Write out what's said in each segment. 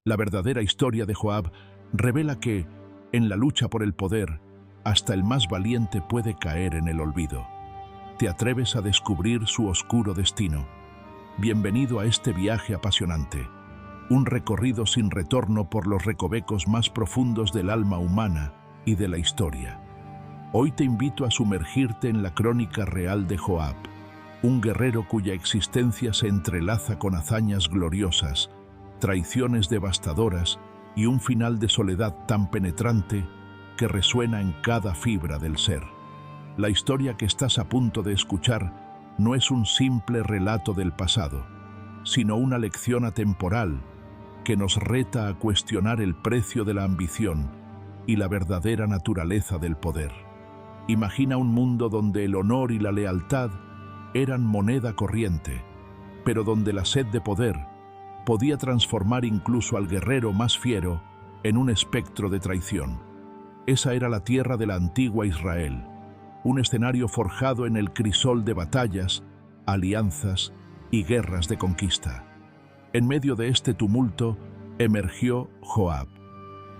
La verdadera historia de Joab revela que, en la lucha por el poder, hasta el más valiente puede caer en el olvido. ¿Te atreves a descubrir su oscuro destino? Bienvenido a este viaje apasionante, un recorrido sin retorno por los recovecos más profundos del alma humana y de la historia. Hoy te invito a sumergirte en la crónica real de Joab, un guerrero cuya existencia se entrelaza con hazañas gloriosas, traiciones devastadoras y un final de soledad tan penetrante que resuena en cada fibra del ser. La historia que estás a punto de escuchar no es un simple relato del pasado, sino una lección atemporal que nos reta a cuestionar el precio de la ambición y la verdadera naturaleza del poder. Imagina un mundo donde el honor y la lealtad eran moneda corriente, pero donde la sed de poder podía transformar incluso al guerrero más fiero en un espectro de traición. Esa era la tierra de la antigua Israel, un escenario forjado en el crisol de batallas, alianzas y guerras de conquista. En medio de este tumulto emergió Joab,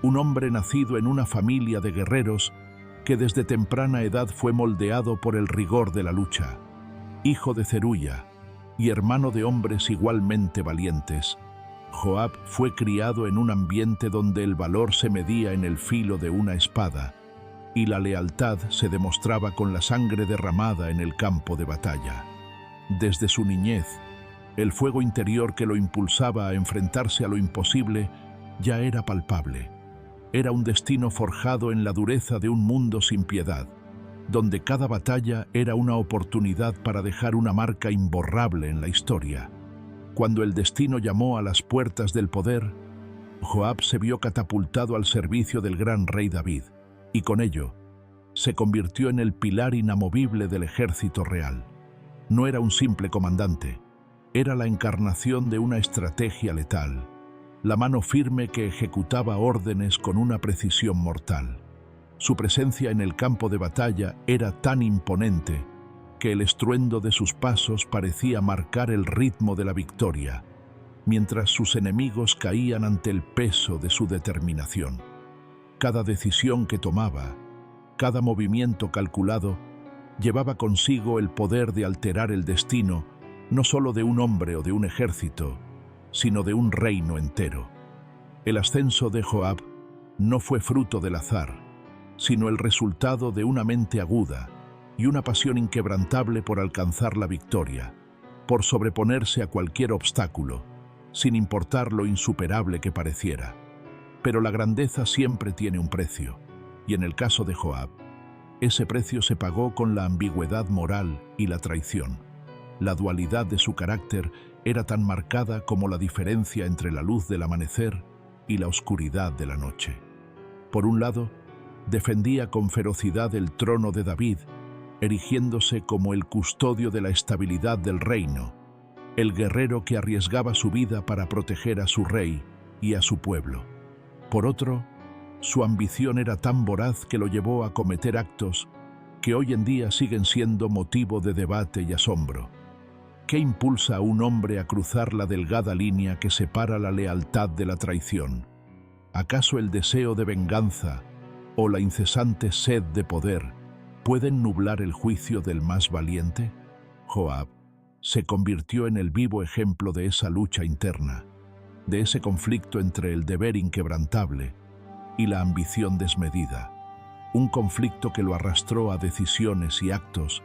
un hombre nacido en una familia de guerreros que desde temprana edad fue moldeado por el rigor de la lucha. Hijo de Zeruya y hermano de hombres igualmente valientes, Joab fue criado en un ambiente donde el valor se medía en el filo de una espada y la lealtad se demostraba con la sangre derramada en el campo de batalla. Desde su niñez, el fuego interior que lo impulsaba a enfrentarse a lo imposible ya era palpable. Era un destino forjado en la dureza de un mundo sin piedad, donde cada batalla era una oportunidad para dejar una marca imborrable en la historia. Cuando el destino llamó a las puertas del poder, Joab se vio catapultado al servicio del gran rey David, y con ello se convirtió en el pilar inamovible del ejército real. No era un simple comandante, era la encarnación de una estrategia letal, la mano firme que ejecutaba órdenes con una precisión mortal. Su presencia en el campo de batalla era tan imponente que el estruendo de sus pasos parecía marcar el ritmo de la victoria, mientras sus enemigos caían ante el peso de su determinación. Cada decisión que tomaba, cada movimiento calculado, llevaba consigo el poder de alterar el destino no solo de un hombre o de un ejército, sino de un reino entero. El ascenso de Joab no fue fruto del azar, sino el resultado de una mente aguda y una pasión inquebrantable por alcanzar la victoria, por sobreponerse a cualquier obstáculo, sin importar lo insuperable que pareciera. Pero la grandeza siempre tiene un precio, y en el caso de Joab, ese precio se pagó con la ambigüedad moral y la traición. La dualidad de su carácter era tan marcada como la diferencia entre la luz del amanecer y la oscuridad de la noche. Por un lado, defendía con ferocidad el trono de David, erigiéndose como el custodio de la estabilidad del reino, el guerrero que arriesgaba su vida para proteger a su rey y a su pueblo. Por otro, su ambición era tan voraz que lo llevó a cometer actos que hoy en día siguen siendo motivo de debate y asombro. ¿Qué impulsa a un hombre a cruzar la delgada línea que separa la lealtad de la traición? ¿Acaso el deseo de venganza o la incesante sed de poder pueden nublar el juicio del más valiente? Joab se convirtió en el vivo ejemplo de esa lucha interna, de ese conflicto entre el deber inquebrantable y la ambición desmedida, un conflicto que lo arrastró a decisiones y actos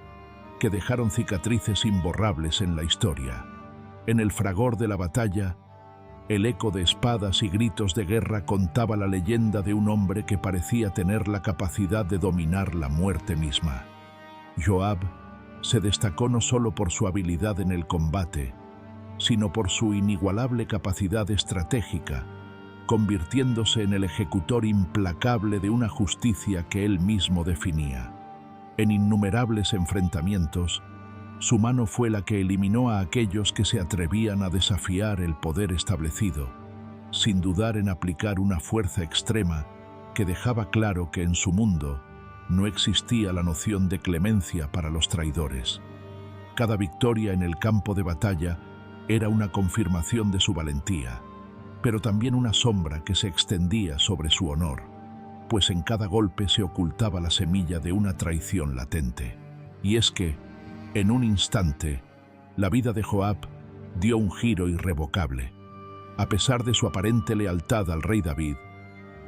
que dejaron cicatrices imborrables en la historia. En el fragor de la batalla, el eco de espadas y gritos de guerra contaba la leyenda de un hombre que parecía tener la capacidad de dominar la muerte misma. Joab se destacó no solo por su habilidad en el combate, sino por su inigualable capacidad estratégica, convirtiéndose en el ejecutor implacable de una justicia que él mismo definía. En innumerables enfrentamientos, su mano fue la que eliminó a aquellos que se atrevían a desafiar el poder establecido, sin dudar en aplicar una fuerza extrema que dejaba claro que en su mundo no existía la noción de clemencia para los traidores. Cada victoria en el campo de batalla era una confirmación de su valentía, pero también una sombra que se extendía sobre su honor, pues en cada golpe se ocultaba la semilla de una traición latente. Y es que, en un instante, la vida de Joab dio un giro irrevocable. A pesar de su aparente lealtad al rey David,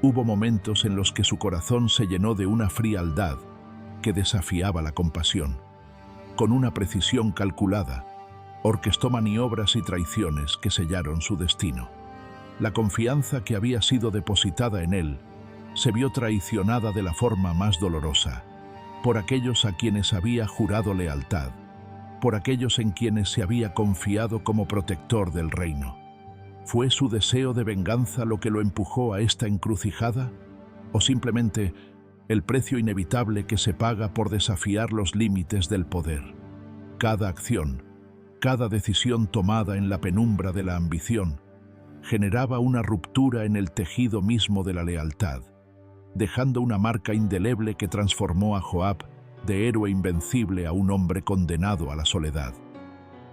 hubo momentos en los que su corazón se llenó de una frialdad que desafiaba la compasión. Con una precisión calculada, orquestó maniobras y traiciones que sellaron su destino. La confianza que había sido depositada en él se vio traicionada de la forma más dolorosa, por aquellos a quienes había jurado lealtad, por aquellos en quienes se había confiado como protector del reino. ¿Fue su deseo de venganza lo que lo empujó a esta encrucijada? ¿O simplemente el precio inevitable que se paga por desafiar los límites del poder? Cada acción, cada decisión tomada en la penumbra de la ambición, generaba una ruptura en el tejido mismo de la lealtad, dejando una marca indeleble que transformó a Joab de héroe invencible a un hombre condenado a la soledad.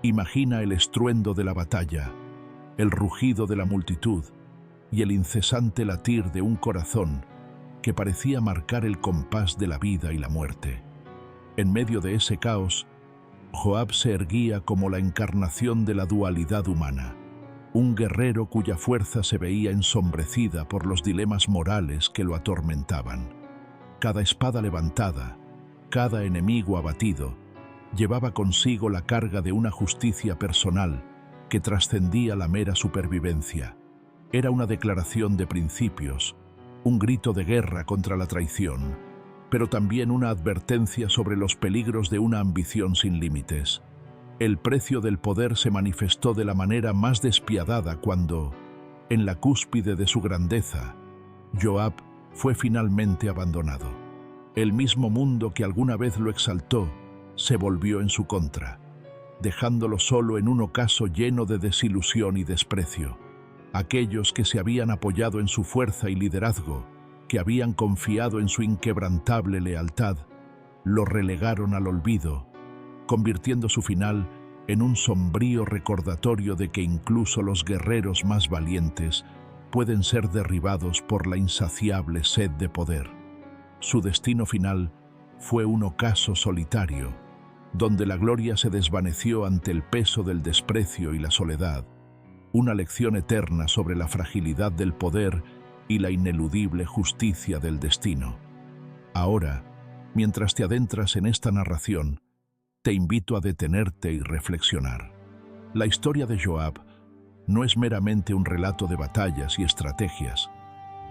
Imagina el estruendo de la batalla, el rugido de la multitud y el incesante latir de un corazón que parecía marcar el compás de la vida y la muerte. En medio de ese caos, Joab se erguía como la encarnación de la dualidad humana, un guerrero cuya fuerza se veía ensombrecida por los dilemas morales que lo atormentaban. Cada espada levantada, cada enemigo abatido, llevaba consigo la carga de una justicia personal que trascendía la mera supervivencia. Era una declaración de principios, un grito de guerra contra la traición, pero también una advertencia sobre los peligros de una ambición sin límites. El precio del poder se manifestó de la manera más despiadada cuando, en la cúspide de su grandeza, Joab fue finalmente abandonado. El mismo mundo que alguna vez lo exaltó se volvió en su contra, dejándolo solo en un ocaso lleno de desilusión y desprecio. Aquellos que se habían apoyado en su fuerza y liderazgo, que habían confiado en su inquebrantable lealtad, lo relegaron al olvido, convirtiendo su final en un sombrío recordatorio de que incluso los guerreros más valientes pueden ser derribados por la insaciable sed de poder. Su destino final fue un ocaso solitario, donde la gloria se desvaneció ante el peso del desprecio y la soledad, una lección eterna sobre la fragilidad del poder y la ineludible justicia del destino. Ahora, mientras te adentras en esta narración, te invito a detenerte y reflexionar. La historia de Joab no es meramente un relato de batallas y estrategias,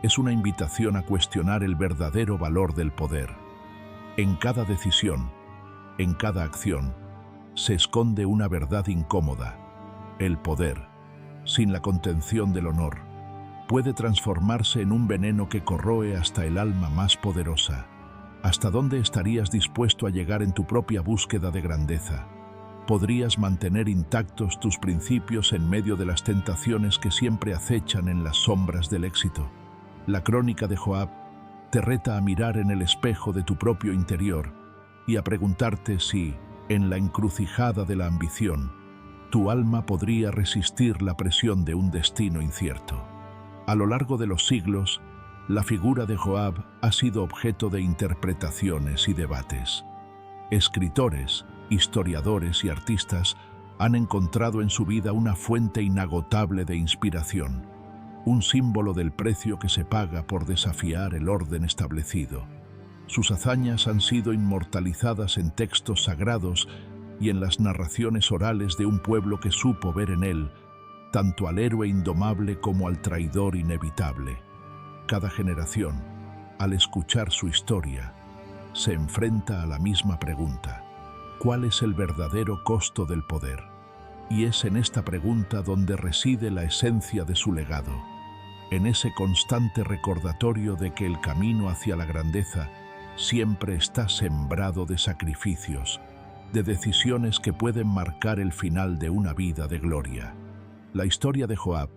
es una invitación a cuestionar el verdadero valor del poder. En cada decisión, en cada acción, se esconde una verdad incómoda. El poder, sin la contención del honor, puede transformarse en un veneno que corroe hasta el alma más poderosa. ¿Hasta dónde estarías dispuesto a llegar en tu propia búsqueda de grandeza? ¿Podrías mantener intactos tus principios en medio de las tentaciones que siempre acechan en las sombras del éxito? La crónica de Joab te reta a mirar en el espejo de tu propio interior y a preguntarte si, en la encrucijada de la ambición, tu alma podría resistir la presión de un destino incierto. A lo largo de los siglos, la figura de Joab ha sido objeto de interpretaciones y debates. Escritores, historiadores y artistas han encontrado en su vida una fuente inagotable de inspiración, un símbolo del precio que se paga por desafiar el orden establecido. Sus hazañas han sido inmortalizadas en textos sagrados y en las narraciones orales de un pueblo que supo ver en él tanto al héroe indomable como al traidor inevitable. Cada generación, al escuchar su historia, se enfrenta a la misma pregunta: ¿cuál es el verdadero costo del poder? Y es en esta pregunta donde reside la esencia de su legado, en ese constante recordatorio de que el camino hacia la grandeza siempre está sembrado de sacrificios, de decisiones que pueden marcar el final de una vida de gloria. La historia de Joab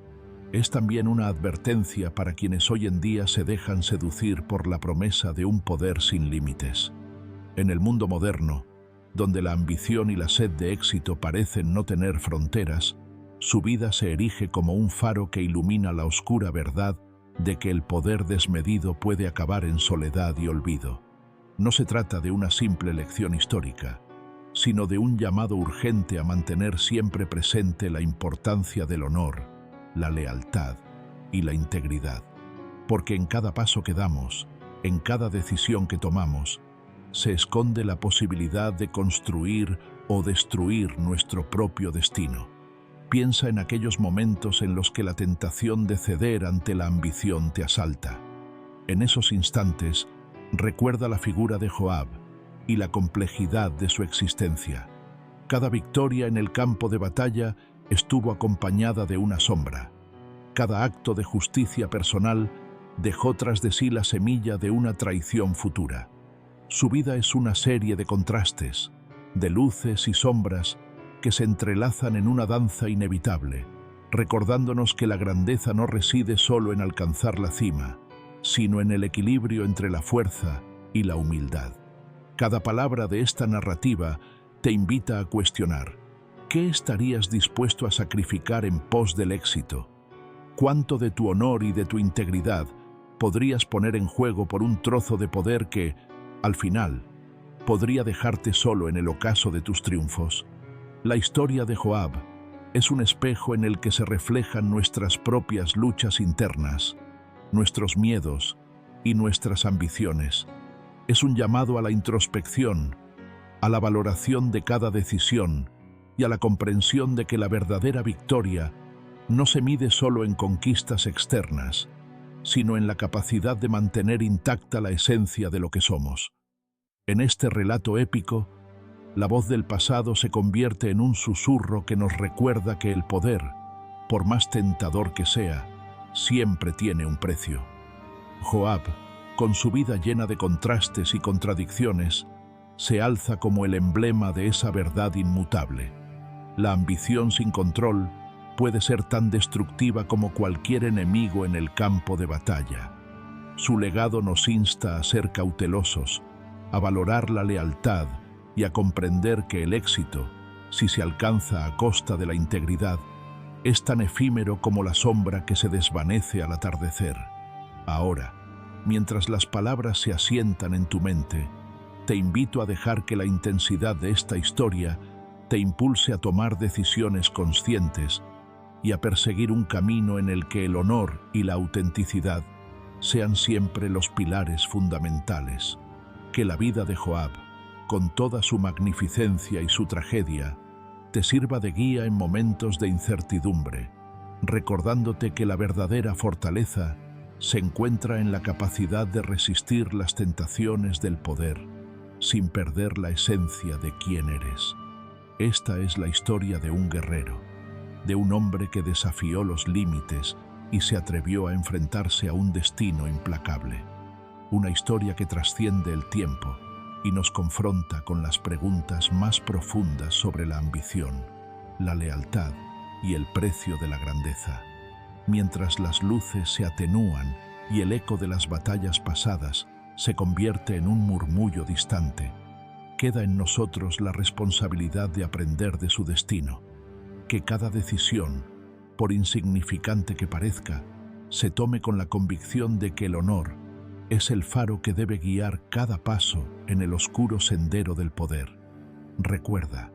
es también una advertencia para quienes hoy en día se dejan seducir por la promesa de un poder sin límites. En el mundo moderno, donde la ambición y la sed de éxito parecen no tener fronteras, Su vida se erige como un faro que ilumina la oscura verdad de que el poder desmedido puede acabar en soledad y olvido. No se trata de una simple lección histórica, sino de un llamado urgente a mantener siempre presente la importancia del honor, la lealtad y la integridad. Porque en cada paso que damos, en cada decisión que tomamos, se esconde la posibilidad de construir o destruir nuestro propio destino. Piensa en aquellos momentos en los que la tentación de ceder ante la ambición te asalta. En esos instantes, recuerda la figura de Joab y la complejidad de su existencia. Cada victoria en el campo de batalla estuvo acompañada de una sombra. Cada acto de justicia personal dejó tras de sí la semilla de una traición futura. Su vida es una serie de contrastes, de luces y sombras que se entrelazan en una danza inevitable, recordándonos que la grandeza no reside solo en alcanzar la cima, sino en el equilibrio entre la fuerza y la humildad. Cada palabra de esta narrativa te invita a cuestionar: ¿qué estarías dispuesto a sacrificar en pos del éxito? ¿Cuánto de tu honor y de tu integridad podrías poner en juego por un trozo de poder que, al final, podría dejarte solo en el ocaso de tus triunfos? La historia de Joab es un espejo en el que se reflejan nuestras propias luchas internas, nuestros miedos y nuestras ambiciones. Es un llamado a la introspección, a la valoración de cada decisión y a la comprensión de que la verdadera victoria no se mide solo en conquistas externas, sino en la capacidad de mantener intacta la esencia de lo que somos. En este relato épico, la voz del pasado se convierte en un susurro que nos recuerda que el poder, por más tentador que sea, siempre tiene un precio. Joab, con su vida llena de contrastes y contradicciones, se alza como el emblema de esa verdad inmutable. La ambición sin control puede ser tan destructiva como cualquier enemigo en el campo de batalla. Su legado nos insta a ser cautelosos, a valorar la lealtad y a comprender que el éxito, si se alcanza a costa de la integridad, es tan efímero como la sombra que se desvanece al atardecer. Ahora, mientras las palabras se asientan en tu mente, te invito a dejar que la intensidad de esta historia te impulse a tomar decisiones conscientes y a perseguir un camino en el que el honor y la autenticidad sean siempre los pilares fundamentales. Que la vida de Joab, con toda su magnificencia y su tragedia, te sirva de guía en momentos de incertidumbre, recordándote que la verdadera fortaleza se encuentra en la capacidad de resistir las tentaciones del poder, sin perder la esencia de quién eres. Esta es la historia de un guerrero, de un hombre que desafió los límites y se atrevió a enfrentarse a un destino implacable. Una historia que trasciende el tiempo y nos confronta con las preguntas más profundas sobre la ambición, la lealtad y el precio de la grandeza. Mientras las luces se atenúan y el eco de las batallas pasadas se convierte en un murmullo distante, queda en nosotros la responsabilidad de aprender de su destino. Que cada decisión, por insignificante que parezca, se tome con la convicción de que el honor es el faro que debe guiar cada paso en el oscuro sendero del poder. Recuerda,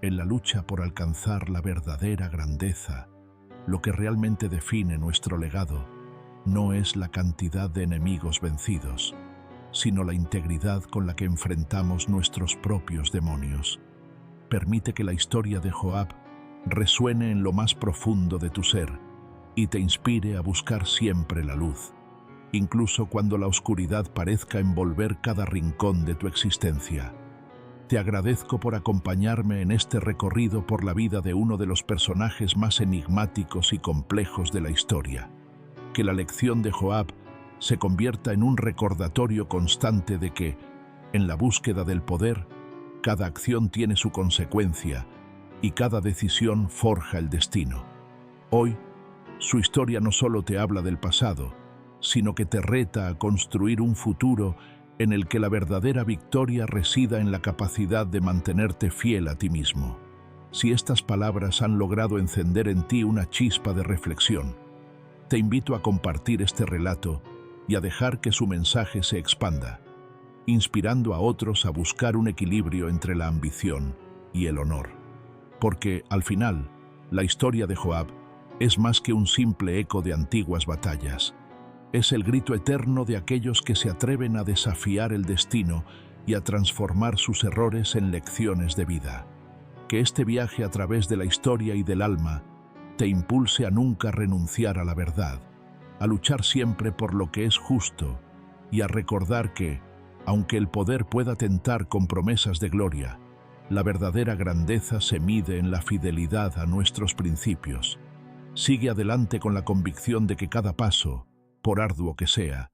en la lucha por alcanzar la verdadera grandeza, lo que realmente define nuestro legado no es la cantidad de enemigos vencidos, sino la integridad con la que enfrentamos nuestros propios demonios. Permite que la historia de Joab resuene en lo más profundo de tu ser y te inspire a buscar siempre la luz, incluso cuando la oscuridad parezca envolver cada rincón de tu existencia. Te agradezco por acompañarme en este recorrido por la vida de uno de los personajes más enigmáticos y complejos de la historia. Que la lección de Joab se convierta en un recordatorio constante de que, en la búsqueda del poder, cada acción tiene su consecuencia y cada decisión forja el destino. Hoy, su historia no solo te habla del pasado, sino que te reta a construir un futuro en el que la verdadera victoria resida en la capacidad de mantenerte fiel a ti mismo. Si estas palabras han logrado encender en ti una chispa de reflexión, te invito a compartir este relato y a dejar que su mensaje se expanda, inspirando a otros a buscar un equilibrio entre la ambición y el honor. Porque, al final, la historia de Joab es más que un simple eco de antiguas batallas. Es el grito eterno de aquellos que se atreven a desafiar el destino y a transformar sus errores en lecciones de vida. Que este viaje a través de la historia y del alma te impulse a nunca renunciar a la verdad, a luchar siempre por lo que es justo y a recordar que, aunque el poder pueda tentar con promesas de gloria, la verdadera grandeza se mide en la fidelidad a nuestros principios. Sigue adelante con la convicción de que cada paso, por arduo que sea,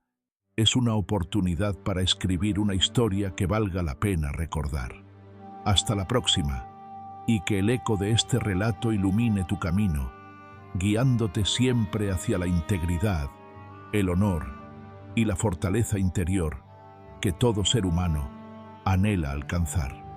es una oportunidad para escribir una historia que valga la pena recordar. Hasta la próxima, y que el eco de este relato ilumine tu camino, guiándote siempre hacia la integridad, el honor y la fortaleza interior que todo ser humano anhela alcanzar.